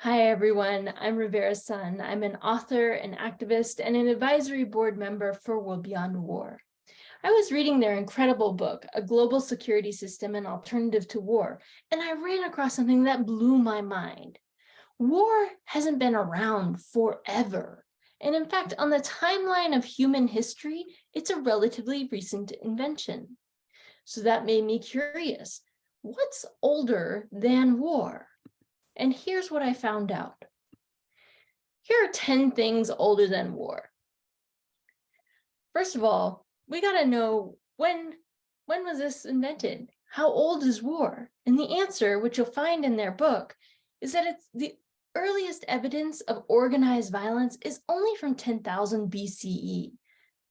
Hi, everyone. I'm Rivera's son. I'm an author, an activist, and an advisory board member for World Beyond War. I was reading their incredible book, A Global Security System, An Alternative to War, and I ran across something that blew my mind. War hasn't been around forever. And in fact, on the timeline of human history, it's a relatively recent invention. So that made me curious. What's older than war? And here's what I found out. Here are 10 things older than war. First of all, we got to know when was this invented? How old is war? And the answer, which you'll find in their book, is that it's the earliest evidence of organized violence is only from 10,000 BCE.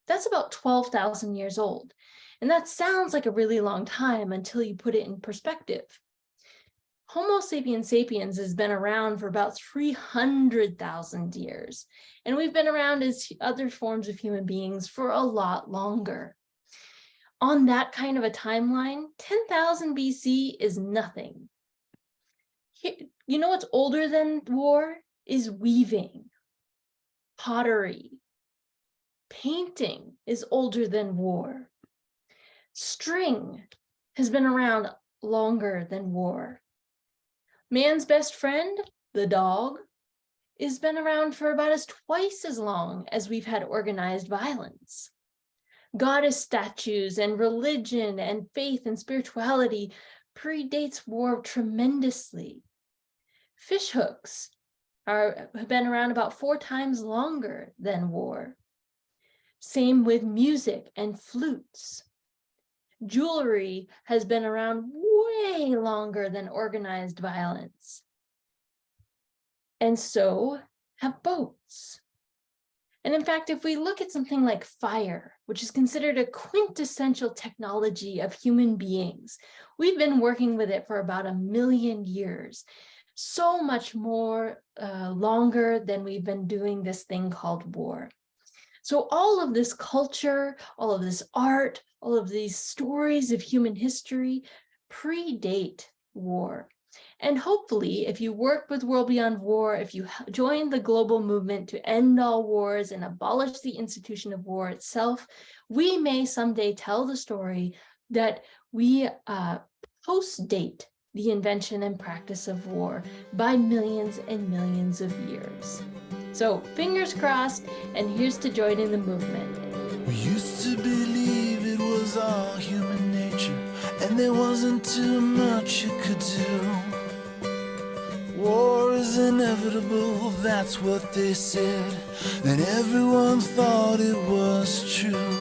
That's about 12,000 years old. And that sounds like a really long time until you put it in perspective. Homo sapiens sapiens has been around for about 300,000 years, and we've been around as other forms of human beings for a lot longer. On that kind of a timeline, 10,000 BC is nothing. You know what's older than war? Is weaving, pottery, painting is older than war. String has been around longer than war. Man's best friend, the dog, has been around for about twice as long as we've had organized violence. Goddess statues and religion and faith and spirituality predates war tremendously. Fish hooks have been around about 4 times longer than war. Same with music and flutes. Jewelry has been around way longer than organized violence. And so have boats. And in fact, if we look at something like fire, which is considered a quintessential technology of human beings, we've been working with it for about 1 million years, so much more longer than we've been doing this thing called war. So all of this culture, all of this art, all of these stories of human history predate war. And hopefully, if you work with World Beyond War, if you join the global movement to end all wars and abolish the institution of war itself, we may someday tell the story that we post-date the invention and practice of war by millions and millions of years. So fingers crossed, and here's to joining the movement. We used to believe it was all human nature, and there wasn't too much you could do. War is inevitable, that's what they said, and everyone thought it was true.